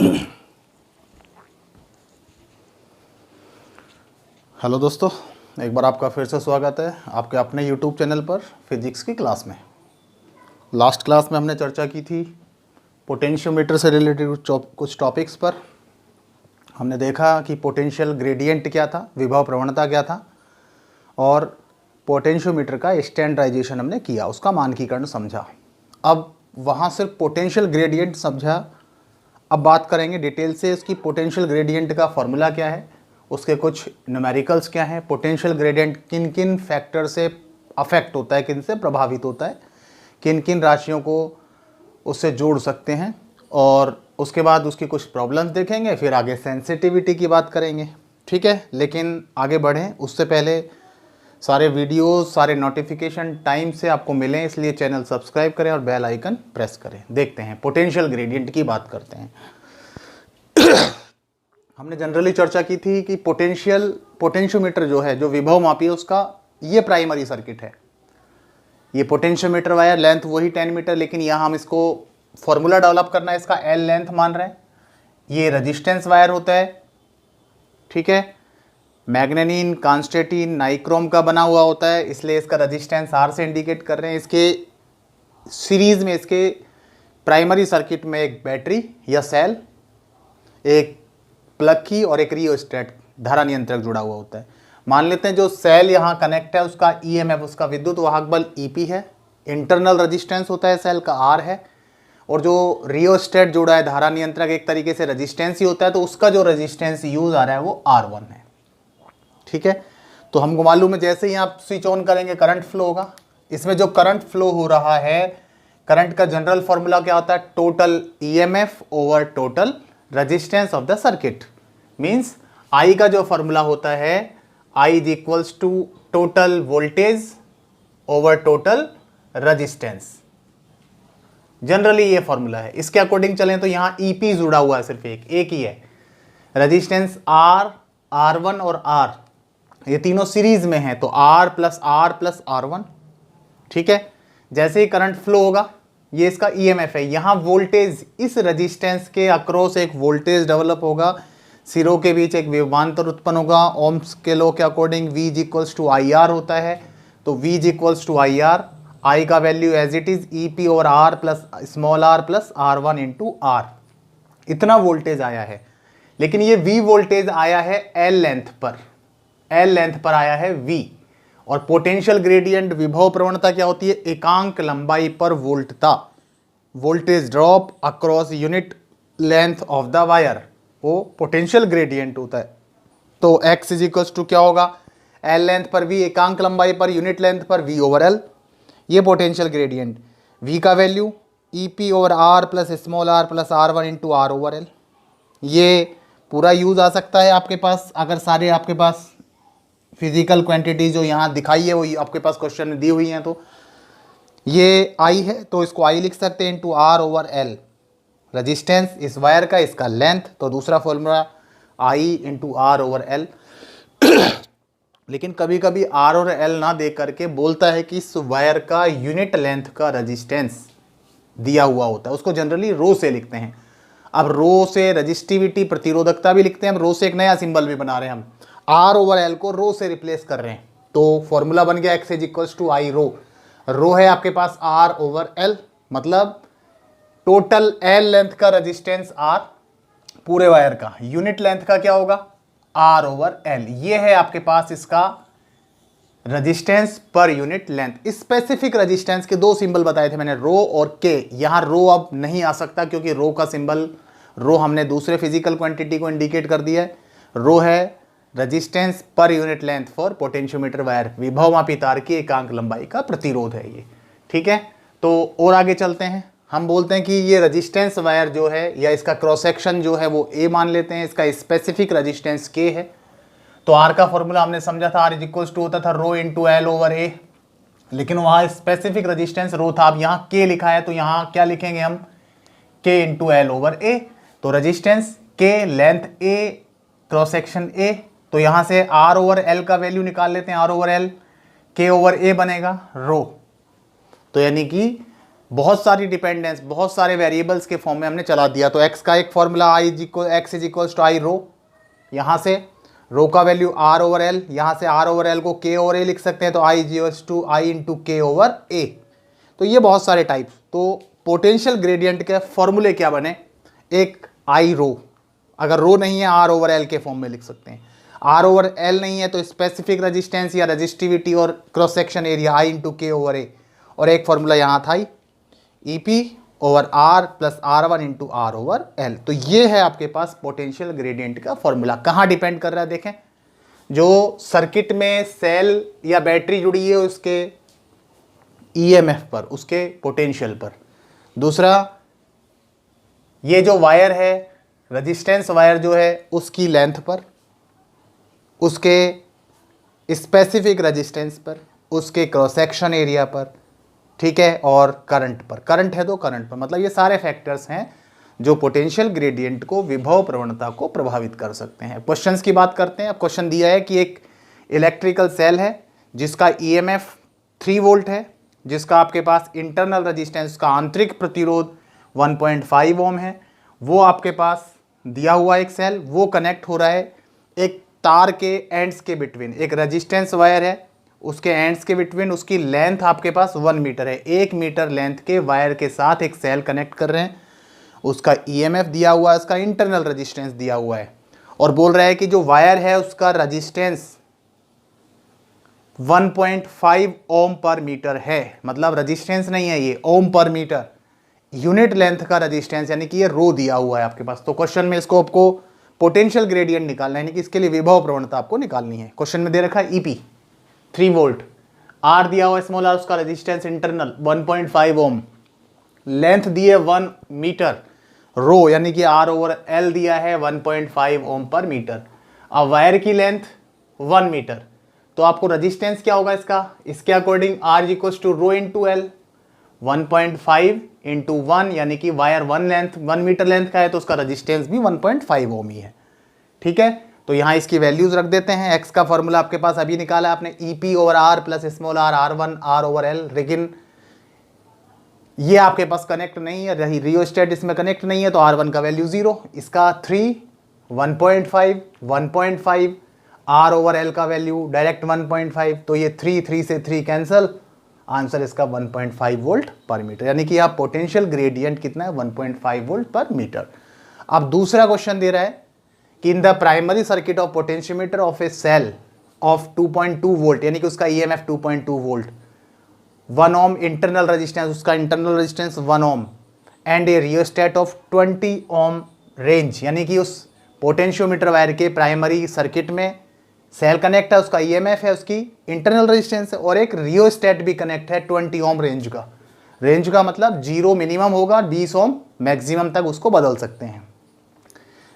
Hello दोस्तों, एक बार आपका फिर से स्वागत है आपके अपने यूट्यूब चैनल पर फिजिक्स की क्लास में। लास्ट क्लास में हमने चर्चा की थी पोटेंशियोमीटर से रिलेटेड कुछ टॉपिक्स पर। हमने देखा कि पोटेंशियल ग्रेडियंट क्या था, विभव प्रवणता क्या था, और पोटेंशियोमीटर का स्टैंडर्डाइजेशन हमने किया, उसका मानकीकरण समझा। अब वहाँ सिर्फ पोटेंशियल ग्रेडियंट समझा, अब बात करेंगे डिटेल से इसकी पोटेंशियल ग्रेडियंट का फॉर्मूला क्या है, उसके कुछ न्यूमेरिकल्स क्या हैं, पोटेंशियल ग्रेडियंट किन किन फैक्टर से अफेक्ट होता है, किन से प्रभावित होता है, किन किन राशियों को उससे जोड़ सकते हैं, और उसके बाद उसकी कुछ प्रॉब्लम्स देखेंगे, फिर आगे सेंसिटिविटी की बात करेंगे। ठीक है, लेकिन आगे बढ़ें उससे पहले सारे वीडियोस, सारे नोटिफिकेशन टाइम से आपको मिलें, इसलिए चैनल सब्सक्राइब करें और बेल आइकन प्रेस करें। देखते हैं पोटेंशियल ग्रेडियंट की बात करते हैं। हमने जनरली चर्चा की थी कि पोटेंशियोमीटर जो है, जो विभव मापी है, उसका ये प्राइमरी सर्किट है। ये पोटेंशियोमीटर वायर लेंथ वही 10 मीटर, लेकिन यहाँ हम इसको फॉर्मूला डेवलप करना है, इसका एल लेंथ मान रहे हैं। ये रेजिस्टेंस वायर होता है, ठीक है, मैग्नेनिन, कांस्टेटिन, नाइक्रोम का बना हुआ होता है, इसलिए इसका रेजिस्टेंस आर से इंडिकेट कर रहे हैं। इसके सीरीज में, इसके प्राइमरी सर्किट में एक बैटरी या सेल, एक प्लग की और एक रियोस्टेट धारा नियंत्रक जुड़ा हुआ होता है। मान लेते हैं जो सेल यहाँ कनेक्ट है उसका ईएमएफ, उसका विद्युत वाहक बल ईपी है, इंटरनल रेजिस्टेंस होता है सेल का आर है, और जो रियोस्टेट जुड़ा है धारा नियंत्रक एक तरीके से रेजिस्टेंस ही होता है, तो उसका जो रेजिस्टेंस यूज आ रहा है वो R1 है। ठीक है, तो हमको मालूम है जैसे ही आप स्विच ऑन करेंगे करंट फ्लो होगा। इसमें जो करंट फ्लो हो रहा है, करंट का जनरल फॉर्मूला क्या होता है, total EMF over total resistance of the circuit. Means I का जो फॉर्मूला होता है, I is equals to total voltage over total resistance. Generally ये फॉर्मूला है। इसके अकॉर्डिंग चलें तो यहां ईपी जुड़ा हुआ है, सिर्फ एक ही है। रेजिस्टेंस आर, R1 और R, ये तीनों सीरीज में है, तो R प्लस R1। ठीक है, जैसे ही करंट फ्लो होगा, ये इसका ईएमएफ है। यहां वोल्टेज, इस रेजिस्टेंस के अक्रॉस एक वोल्टेज डेवलप होगा, सिरों के बीच एक विभवांतर उत्पन्न होगा। ओम्स के लॉ के according V is equals to IR होता है, तो V is equals to IR, I का value as it is EP और R plus small r plus R1 into R। इतना वोल्टेज आया है, लेकिन ये V वोल्टेज आया है L लेंथ पर, L लेंथ पर आया है V। और पोटेंशियल ग्रेडियंट, विभव प्रवणता क्या होती है, एकांक लंबाई पर वोल्टता, voltage drop across unit length of the wire, वो पोटेंशियल ग्रेडियंट होता है। तो x इज इक्वल्स टू क्या होगा, L लेंथ पर V, एकांक लंबाई पर यूनिट लेंथ पर V ओवर L, ये पोटेंशियल ग्रेडियंट। V का value EP over R plus small r plus R1 into R over L। ये पूरा यूज आ सकता है आपके पास, अगर सारे आपके पास फिजिकल क्वांटिटी जो यहाँ दिखाई है वो आपके पास क्वेश्चन में दी हुई हैं, तो ये I है तो इसको I लिख सकते हैं into R over L, resistance इस वायर का, इसका लेंथ, तो दूसरा formula I into R over L। लेकिन कभी कभी R और L ना दे करके बोलता है कि इस वायर का यूनिट लेंथ का रेजिस्टेंस दिया हुआ होता है, उसको जनरली रो से लिखते हैं। अब रो से रेजिस्टिविटी, प्रतिरोधकता भी लिखते हैं, हम रो से एक नया सिंबल भी बना रहे हैं, हम R ओवर L को रो से रिप्लेस कर रहे हैं, तो फॉर्मूला बन गया x is equals to I rho. Rho है आपके पास R ओवर L, मतलब टोटल L लेंथ का रेजिस्टेंस R पूरे वायर का, यूनिट लेंथ का क्या होगा, R ओवर L। ये है आपके पास इसका resistance per unit length. Specific resistance के दो सिंबल बताए थे मैंने, रो और के। यहां रो अब नहीं आ सकता क्योंकि रो का सिंबल, रो हमने दूसरे फिजिकल क्वांटिटी को इंडिकेट कर दिया है। रो है resistance per unit length for potentiometer wire, विभव मापी तार की एकांक लंबाई का प्रतिरोध है ये। ठीक है, तो और आगे चलते हैं। हम बोलते हैं कि ये रेजिस्टेंस वायर जो है, या इसका क्रॉस सेक्शन जो है वो A मान लेते हैं, इसका स्पेसिफिक रेजिस्टेंस K है। तो R का फॉर्मूला हमने समझा था, R इज इक्वल्स टू होता था rho into L over A, लेकिन वहाँ स्पेसिफिक रेजिस्टेंस रो था, अब यहाँ K लिखा है, तो यहाँ क्या लिखेंगे हम, K into L over A। तो resistance K, length A, cross section A, तो यहाँ से R ओवर L का वैल्यू निकाल लेते हैं, R over L, K over A बनेगा रो। तो यानी कि बहुत सारी डिपेंडेंस, बहुत सारे वेरिएबल्स के फॉर्म में हमने चला दिया। तो x का एक formula x is equals to I rho, यहाँ से रो का वैल्यू r ओवर l, यहाँ से r ओवर l को k ओवर a लिख सकते हैं, तो i is equals to I into K over a। तो ये बहुत सारे टाइप्स। तो पोटेंशियल ग्रेडियंट के फॉर्मूले क्या बने, एक आई रो, अगर रो नहीं है r ओवर l के फॉर्म में लिख सकते हैं, r ओवर l नहीं है तो स्पेसिफिक रेजिस्टेंस या रेजिस्टिविटी और cross section area i into K over a, और एक फॉर्मूला यहाँ था E P over R plus R one into R over L. तो ये है आपके पास पोटेंशियल ग्रेडियंट का फॉर्मूला। कहाँ डिपेंड कर रहा है, देखें, जो सर्किट में सेल या बैटरी जुड़ी है उसके ईएमएफ पर, उसके पोटेंशियल पर। दूसरा, ये जो वायर है, रेजिस्टेंस वायर जो है, उसकी लेंथ पर, उसके स्पेसिफिक रेजिस्टेंस पर, उसके क्रॉस सेक्शन एरिया पर, ठीक है, और करंट पर। करंट है तो करंट पर, मतलब ये सारे फैक्टर्स हैं जो पोटेंशियल ग्रेडियंट को, विभव प्रवणता को प्रभावित कर सकते हैं। क्वेश्चंस की बात करते हैं। अब क्वेश्चन दिया है कि एक इलेक्ट्रिकल सेल है जिसका ईएमएफ 3 वोल्ट है, जिसका आपके पास इंटरनल रेजिस्टेंस का आंतरिक प्रतिरोध 1.5 ओम है। वो आपके पास दिया हुआ एक सेल, वो कनेक्ट हो रहा है एक तार के एंड्स के बिटवीन, एक रेजिस्टेंस वायर है उसके एंड्स के बिटवीन, उसकी लेंथ आपके पास 1 मीटर है। 1 मीटर लेंथ के वायर के साथ एक सेल कनेक्ट कर रहे हैं, उसका ईएमएफ दिया हुआ है, उसका इंटरनल रेजिस्टेंस दिया हुआ है, और बोल रहा है कि जो वायर है उसका रेजिस्टेंस 1.5 ओम पर मीटर है। मतलब रेजिस्टेंस नहीं है ये, ओम पर मीटर, यूनिट लेंथ का रेजिस्टेंस, यानी कि ये रो दिया हुआ है आपके पास। तो क्वेश्चन में इसको आपको पोटेंशियल ग्रेडियंट निकालना है, यानी कि इसके लिए विभव प्रवणता आपको निकालनी है। क्वेश्चन में दे रखा है ईपी 3 वोल्ट, आर दिया हुआ स्मॉल आर, उसका रेजिस्टेंस इंटरनल 1.5 ओम, लेंथ दी है 1 मीटर, रो यानी कि आर ओवर एल दिया है 1.5 ओम पर मीटर। अब वायर की लेंथ 1 मीटर, तो आपको रेजिस्टेंस क्या होगा इसका, इसके according R equals to rho into L, 1.5 into 1, यानी कि वायर 1 मीटर लेंथ का है तो उसका रेजिस्टेंस भी 1.5 ओम ही है। ठीक है, तो यहाँ इसकी वैल्यूज रख देते हैं। एक्स का फॉर्मूला आपके पास अभी निकाला आपने, E P over R plus small R, R one R over L, लेकिन ये आपके पास कनेक्ट नहीं है, रियोस्टेट इसमें कनेक्ट नहीं है, तो आर वन का वैल्यू 0, इसका 3, 1.5, 1.5, आर ओवर एल का वैल्यू डायरेक्ट 1.5, तो ये 3 से 3 कैंसल, आंसर इसका 1.5 वोल्ट पर मीटर, यानी कि आप पोटेंशियल ग्रेडियंट कितना है, 1.5 वोल्ट पर मीटर। अब दूसरा क्वेश्चन दे रहा है कि in the primary circuit of potentiometer of a cell of 2.2 volt, यानी कि उसका EMF 2.2 volt, 1 ohm internal resistance, उसका internal resistance 1 ohm, and a rheostat of 20 ohm range, यानी कि उस पोटेंशियोमीटर वायर के प्राइमरी सर्किट में सेल कनेक्ट है, उसका ईएमएफ है, उसकी इंटरनल रेजिस्टेंस है, और एक रियोस्टेट भी कनेक्ट है 20 ओम रेंज का। रेंज का मतलब 0 मिनिमम होगा, 20 ओम मैक्सिमम तक उसको बदल सकते हैं।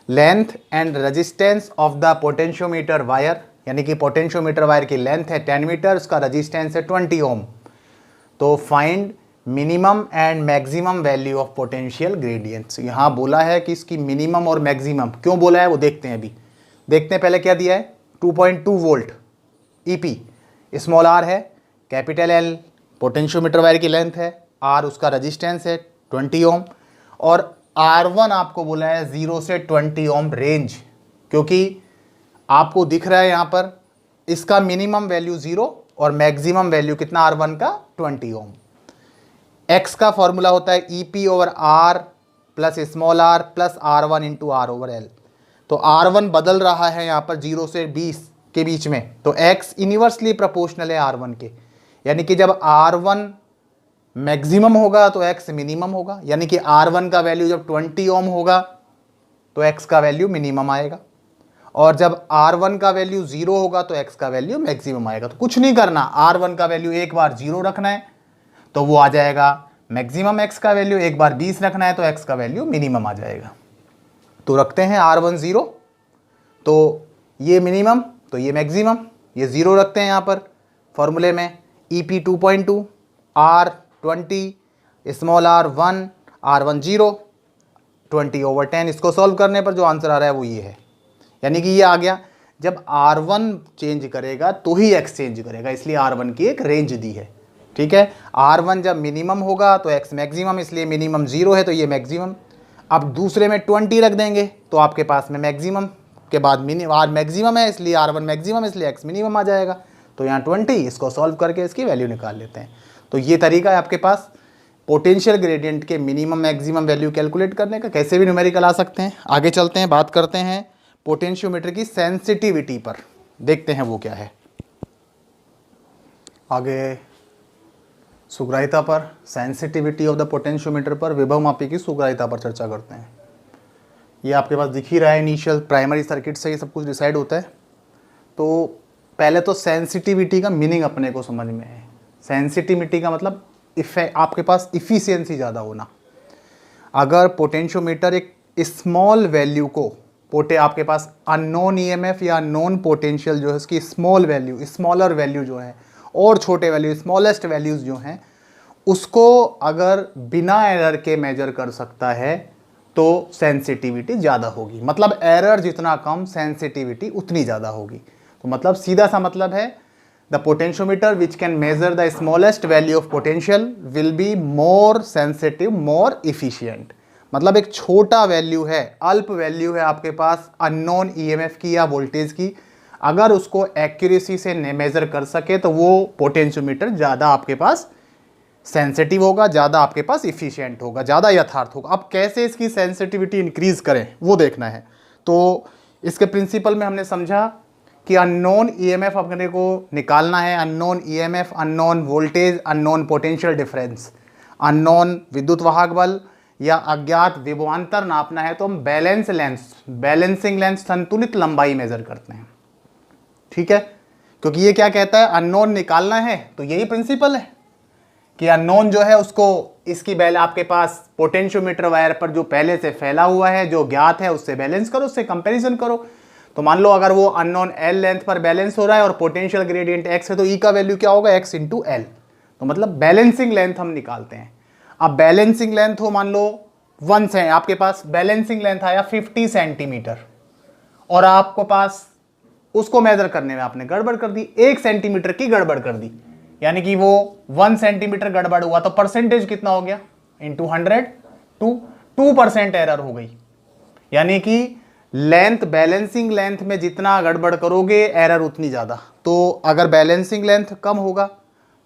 Length and resistance of the potentiometer wire, यानी कि पोटेंशियोमीटर वायर की लेंथ है 10 मीटर, उसका रेजिस्टेंस है 20 ओम। तो find minimum and maximum value of potential gradients. यहाँ बोला है कि इसकी मिनिमम और मैक्सिमम क्यों बोला है वो देखते हैं। अभी देखते हैं पहले क्या दिया है, 2.2 वोल्ट ईपी, स्मॉल आर है, कैपिटल एल पोटेंशियोमीटर वायर की लेंथ है, आर उसका रेजिस्टेंस है 20 ओम, और R1 आपको बोला है 0 से 20 ओम रेंज, क्योंकि आपको दिख रहा है यहाँ पर इसका मिनिमम वैल्यू 0 और मैक्सिमम वैल्यू कितना R1 का 20 ओम। X का फॉर्मूला होता है EP over R plus small r plus R1 into R over L. तो R1 बदल रहा है यहाँ पर 0 से 20 के बीच में, तो X इन्वर्सली प्रोपोर्शनल है R1 के, यानी कि जब R1 मैक्सिमम होगा तो X मिनिमम होगा, यानी कि R1 का वैल्यू जब 20 ओम होगा तो X का वैल्यू मिनिमम आएगा, और जब R1 का वैल्यू 0 होगा तो X का वैल्यू मैक्सिमम आएगा। तो कुछ नहीं करना, R1 का वैल्यू एक बार 0 रखना है तो वो आ जाएगा मैक्सिमम, X का वैल्यू एक बार 20 रखना है तो X का वैल्यू मिनिमम आ जाएगा। तो रखते हैं R1 0, तो ये मिनिमम तो ये मैक्सिमम, ये 0 रखते हैं यहाँ पर फॉर्मूले में, EP 2.2, R 20, small r 1, R1 0, 20 over 10। इसको सॉल्व करने पर जो आंसर आ रहा है वो ये है, यानी कि ये आ गया। जब R1 चेंज करेगा तो ही X चेंज करेगा, इसलिए R1 की एक रेंज दी है। ठीक है। R1 जब मिनिमम होगा तो x मैक्सिमम, इसलिए मिनिमम 0 है तो ये मैक्सिमम। अब दूसरे में 20 रख देंगे तो आपके पास में मैक्सिमम के बाद R मैक्सिमम है, इसलिए R1 मैक्सिमम, इसलिए x मिनिमम आ जाएगा। तो यहाँ 20, इसको सॉल्व करके इसकी वैल्यू निकाल लेते हैं। तो ये तरीका है आपके पास पोटेंशियल ग्रेडियंट के मिनिमम मैक्सिमम वैल्यू कैलकुलेट करने का, कैसे भी न्यूमेरिकल आ सकते हैं। आगे चलते हैं, बात करते हैं पोटेंशियोमीटर की सेंसिटिविटी पर, देखते हैं वो क्या है। आगे सुग्राह्यता पर, सेंसिटिविटी ऑफ द पोटेंशियोमीटर पर, विभव मापी की सुग्राह्यता पर चर्चा करते हैं। ये आपके पास दिख ही रहा है, इनिशियल प्राइमरी सर्किट से ये सब कुछ डिसाइड होता है। तो पहले तो सेंसिटिविटी का मीनिंग अपने को समझ में है। सेंसिटिविटी का मतलब आपके पास इफ़िशियंसी ज़्यादा होना। अगर पोटेंशियोमीटर एक स्मॉल वैल्यू को आपके पास अननोन ईएमएफ या नॉन पोटेंशियल जो है उसकी स्मॉल वैल्यू, स्मॉलर वैल्यू जो है और छोटे वैल्यू, स्मॉलेस्ट वैल्यूज़ जो हैं उसको अगर बिना एरर के मेजर कर सकता है तो सेंसिटिविटी ज़्यादा होगी। मतलब एरर जितना कम, सेंसिटिविटी उतनी ज़्यादा होगी। तो मतलब सीधा सा मतलब है the potentiometer which can measure the smallest value of potential will be more sensitive, more efficient. मतलब एक छोटा वैल्यू है, अल्प वैल्यू है आपके पास अननोन ईएमएफ की या वोल्टेज की, अगर उसको एक्यूरेसी से मेजर कर सके तो वो पोटेंशियोमीटर ज़्यादा आपके पास सेंसिटिव होगा, ज़्यादा आपके पास इफिशियंट होगा, ज़्यादा यथार्थ होगा। अब कैसे इसकी सेंसिटिविटी इंक्रीज करें वो देखना है। तो इसके प्रिंसिपल में हमने समझा कि अननोन ईएमएफ अपने को निकालना है, unknown EMF, unknown voltage, unknown potential difference, unknown विद्युत वाहक बल या अज्ञात विभवांतर नापना है तो हम बैलेंसिंग लेंथ, संतुलित लंबाई मेजर करते हैं। ठीक है, क्योंकि ये क्या कहता है, अननोन निकालना है, तो यही प्रिंसिपल है कि अननोन जो है उसको इसकी आपके पास पोटेंशियोमीटर वायर पर जो पहले से फैला हुआ है, जो ज्ञात है, उससे बैलेंस करो, उससे कंपैरिजन करो। तो मान लो अगर वो अननोन L लेंथ पर बैलेंस हो रहा है और पोटेंशियल ग्रेडियंट x है तो E का वैल्यू क्या होगा, x इंटू L। तो मतलब बैलेंसिंग लेंथ हम निकालते हैं। अब बैलेंसिंग लेंथ हो मान लो 1 से आपके पास बैलेंसिंग लेंथ आया 50 सेंटीमीटर और आपको पास उसको मेजर करने में आपने गड़बड़ कर दी, 1 सेंटीमीटर की गड़बड़ कर दी, यानी कि वो 1 सेंटीमीटर गड़बड़ हुआ तो परसेंटेज कितना हो गया, इंटू 100, 2% एरर हो गई। यानी कि लेंथ, बैलेंसिंग लेंथ में जितना गड़बड़ करोगे एरर उतनी ज़्यादा। तो अगर बैलेंसिंग लेंथ कम होगा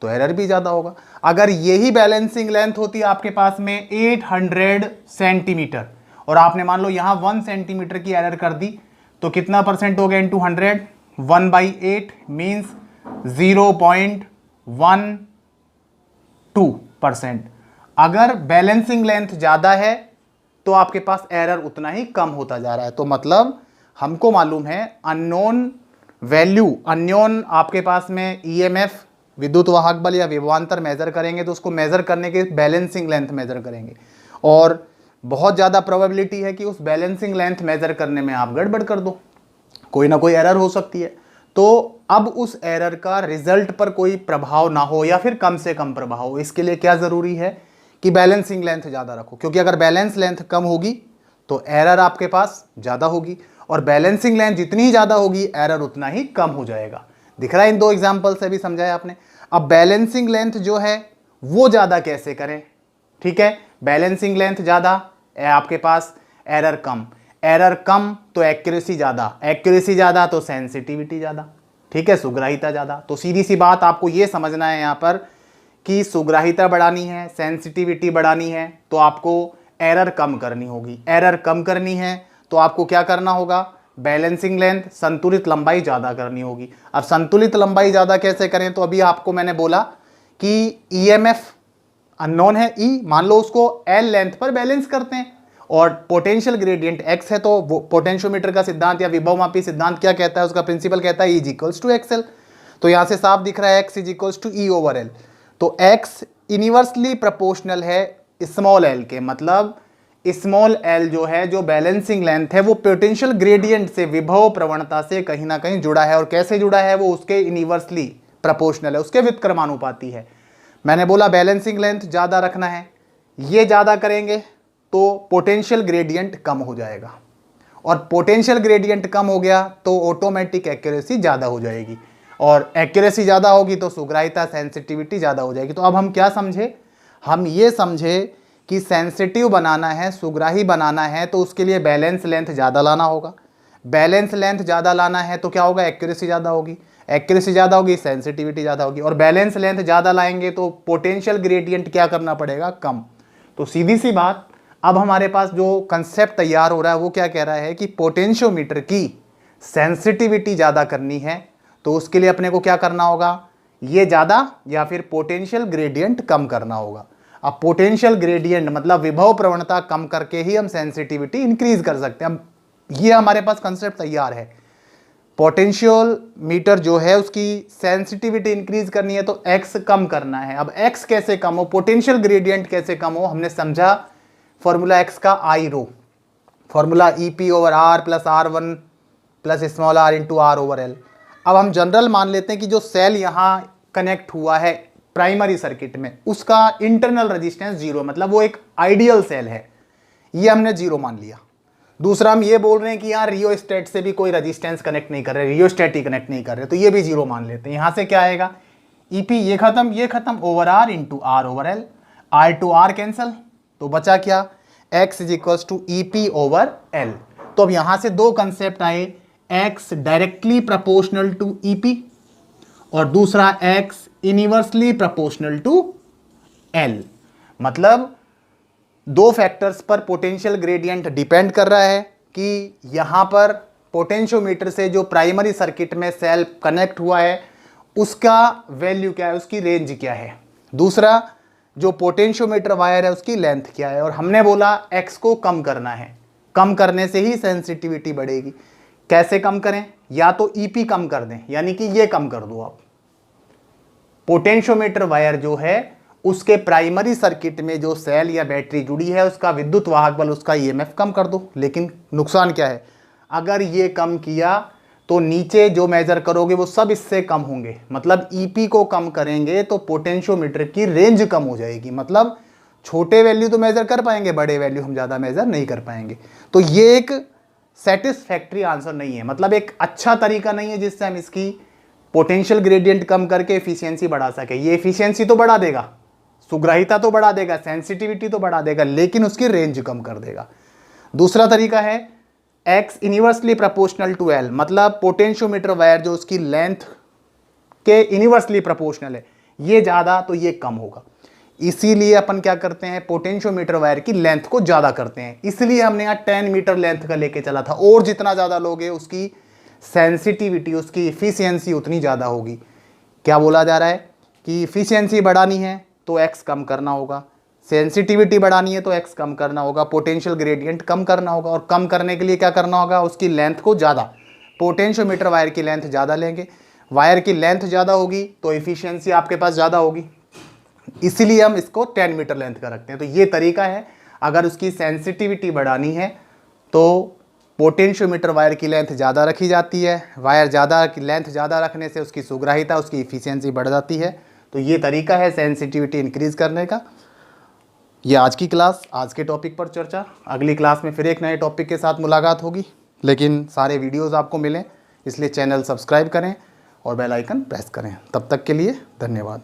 तो एरर भी ज़्यादा होगा। अगर यही बैलेंसिंग लेंथ होती है आपके पास में 800 सेंटीमीटर और आपने मान लो यहाँ 1 सेंटीमीटर की एरर कर दी तो कितना परसेंट हो गया इंटू 100, 1/8 मीन्स 0.12%। अगर बैलेंसिंग लेंथ ज़्यादा है तो आपके पास एरर उतना ही कम होता जा रहा है। तो मतलब हमको मालूम है अननोन वैल्यू, अननोन आपके पास में ईएमएफ, विद्युत वाहक बल या विभवांतर मेजर करेंगे तो उसको मेजर करने के बैलेंसिंग लेंथ मेजर करेंगे और बहुत ज़्यादा प्रोबेबिलिटी है कि उस बैलेंसिंग लेंथ मेजर करने में आप गड़बड़ कर दो, कोई ना कोई एरर हो सकती है। तो अब उस एरर का रिजल्ट पर कोई प्रभाव ना हो या फिर कम से कम प्रभाव हो, इसके लिए क्या ज़रूरी है कि बैलेंसिंग लेंथ ज़्यादा रखो, क्योंकि अगर बैलेंस लेंथ कम होगी तो एरर आपके पास ज़्यादा होगी और बैलेंसिंग लेंथ जितनी ही ज़्यादा होगी एरर उतना ही कम हो जाएगा। दिख रहा है, इन दो एग्जाम्पल से भी समझाया आपने। अब बैलेंसिंग लेंथ जो है वो ज़्यादा कैसे करें, ठीक है, बैलेंसिंग लेंथ ज़्यादा, आपके पास एरर कम, एरर कम तो एक्यूरेसी ज़्यादा, एक्यूरेसी ज़्यादा तो सेंसिटिविटी ज़्यादा, ठीक है, सुग्राह्यता ज़्यादा। तो सीधी सी बात आपको ये समझना है यहाँ पर कि सुग्राह्यता बढ़ानी है, सेंसिटिविटी बढ़ानी है तो आपको एरर कम करनी होगी। एरर कम करनी है तो आपको क्या करना होगा, बैलेंसिंग लेंथ, संतुलित लंबाई ज़्यादा करनी होगी। अब संतुलित लंबाई ज़्यादा कैसे करें, तो अभी आपको मैंने बोला कि ईएमएफ अननोन है E, मान लो उसको L लेंथ पर बैलेंस करते हैं और पोटेंशियल ग्रेडियंट x है तो पोटेंशियोमीटर का सिद्धांत या विभवमापी सिद्धांत क्या कहता है, उसका प्रिंसिपल कहता है E इक्वल्स टू XL। तो यहाँ से साफ दिख रहा है x equals to E over L। तो x इनिवर्सली प्रोपोर्शनल है स्मॉल l के, मतलब स्मॉल l जो है, जो बैलेंसिंग लेंथ है, वो पोटेंशियल ग्रेडियंट से, विभव प्रवणता से कहीं ना कहीं जुड़ा है। और कैसे जुड़ा है, वो उसके इनिवर्सली प्रोपोर्शनल है, उसके व्युत्क्रमानुपाती है। मैंने बोला बैलेंसिंग लेंथ ज़्यादा रखना है, ये ज़्यादा करेंगे तो पोटेंशियल ग्रेडियंट कम हो जाएगा और पोटेंशियल ग्रेडियंट कम हो गया तो ऑटोमेटिक एक्यूरेसी ज़्यादा हो जाएगी और एक्यूरेसी ज़्यादा होगी तो सुग्राहिता सेंसिटिविटी ज़्यादा हो जाएगी। तो अब हम क्या समझे, हम ये समझे कि सेंसिटिव बनाना है, सुग्राही बनाना है, तो उसके लिए बैलेंस लेंथ ज़्यादा लाना होगा। बैलेंस लेंथ ज़्यादा लाना है तो क्या होगा, एक्यूरेसी ज़्यादा होगी, एक्यूरेसी ज़्यादा होगी, सेंसिटिविटी ज़्यादा होगी, और बैलेंस लेंथ ज़्यादा लाएंगे तो पोटेंशियल ग्रेडियंट क्या करना पड़ेगा, कम। तो सीधी सी बात, अब हमारे पास जो कंसेप्ट तैयार हो रहा है वो क्या कह रहा है कि पोटेंशियोमीटर की सेंसिटिविटी ज़्यादा करनी है तो उसके लिए अपने को क्या करना होगा, ये ज़्यादा या फिर पोटेंशियल ग्रेडियंट कम करना होगा। अब पोटेंशियल ग्रेडियंट मतलब विभव प्रवणता कम करके ही हम सेंसिटिविटी इंक्रीज कर सकते हैं। अब ये हमारे पास कंसेप्ट तैयार है, पोटेंशियल मीटर जो है उसकी सेंसिटिविटी इंक्रीज करनी है तो एक्स कम करना है। अब एक्स कैसे कम हो, पोटेंशियल ग्रेडियंट कैसे कम हो, हमने समझा फॉर्मूला एक्स का I rho, formula EP over R plus R1 plus small r into R over L. अब हम जनरल मान लेते हैं कि जो सेल यहाँ कनेक्ट हुआ है प्राइमरी सर्किट में उसका इंटरनल रेजिस्टेंस जीरो, मतलब वो एक आइडियल सेल है, ये हमने जीरो मान लिया। दूसरा हम ये बोल रहे हैं कि यहाँ रियोस्टेट से भी कोई रेजिस्टेंस कनेक्ट नहीं कर रहे, रियोस्टेट ही कनेक्ट नहीं कर रहे, तो ये भी जीरो मान लेते हैं। यहाँ से क्या आएगा, EP ये खत्म over R into R over L, R to R cancel, तो बचा क्या, X is equals to EP over L। तो अब यहाँ से दो कंसेप्ट आए, X directly proportional to EP और दूसरा X inversely proportional to L। मतलब दो फैक्टर्स पर पोटेंशियल ग्रेडियंट डिपेंड कर रहा है कि यहाँ पर पोटेंशियोमीटर से जो प्राइमरी सर्किट में सेल कनेक्ट हुआ है उसका वैल्यू क्या है, उसकी रेंज क्या है, दूसरा जो पोटेंशियोमीटर वायर है उसकी लेंथ क्या है। और हमने बोला X को कम करना है, कम करने से ही सेंसिटिविटी बढ़ेगी। कैसे कम करें, या तो EP कम कर दें, यानी कि ये कम कर दो आप, पोटेंशियोमीटर वायर जो है उसके प्राइमरी सर्किट में जो सेल या बैटरी जुड़ी है उसका विद्युत वाहक बल, उसका EMF कम कर दो। लेकिन नुकसान क्या है, अगर ये कम किया तो नीचे जो मेजर करोगे वो सब इससे कम होंगे, मतलब EP को कम करेंगे तो पोटेंशियोमीटर की रेंज कम हो जाएगी, मतलब छोटे वैल्यू तो मेजर कर पाएंगे, बड़े वैल्यू हम ज़्यादा मेजर नहीं कर पाएंगे। तो ये एक सेटिस्फैक्ट्री आंसर नहीं है, मतलब एक अच्छा तरीका नहीं है जिससे हम इसकी पोटेंशियल ग्रेडियंट कम करके एफिशिएंसी बढ़ा सके। ये एफिशिएंसी तो बढ़ा देगा, सुग्राहिता तो बढ़ा देगा, सेंसिटिविटी तो बढ़ा देगा, लेकिन उसकी रेंज कम कर देगा। दूसरा तरीका है X inversely proportional to L, मतलब पोटेंशियोमीटर वायर जो उसकी लेंथ के इनवर्सली प्रोपोर्शनल है, ये ज़्यादा तो ये कम होगा। इसीलिए अपन क्या करते हैं, पोटेंशियोमीटर वायर की लेंथ को ज़्यादा करते हैं। इसलिए हमने यहाँ 10 मीटर लेंथ का लेके चला था, और जितना ज़्यादा लोगे उसकी सेंसिटिविटी, उसकी इफिशियंसी उतनी ज़्यादा होगी। क्या बोला जा रहा है कि इफिशियंसी बढ़ानी है तो X कम करना होगा, सेंसिटिविटी बढ़ानी है तो X कम करना होगा, पोटेंशियल ग्रेडियंट कम करना होगा, और कम करने के लिए क्या करना होगा, उसकी लेंथ को ज़्यादा, पोटेंशियोमीटर वायर की लेंथ ज़्यादा लेंगे, वायर की लेंथ ज़्यादा होगी तो एफिशिएंसी आपके पास ज़्यादा होगी। इसीलिए हम इसको 10 मीटर लेंथ का रखते हैं। तो ये तरीका है, अगर उसकी सेंसिटिविटी बढ़ानी है तो पोटेंशियोमीटर वायर की लेंथ ज़्यादा रखी जाती है, वायर ज़्यादा की लेंथ ज़्यादा रखने से उसकी सुग्राहिता, उसकी इफिशियंसी बढ़ जाती है। तो ये तरीका है सेंसिटिविटी इंक्रीज़ करने का। ये आज की क्लास, आज के टॉपिक पर चर्चा। अगली क्लास में फिर एक नए टॉपिक के साथ मुलाकात होगी, लेकिन सारे वीडियोज़ आपको मिलें इसलिए चैनल सब्सक्राइब करें और बेल आइकन प्रेस करें। तब तक के लिए धन्यवाद।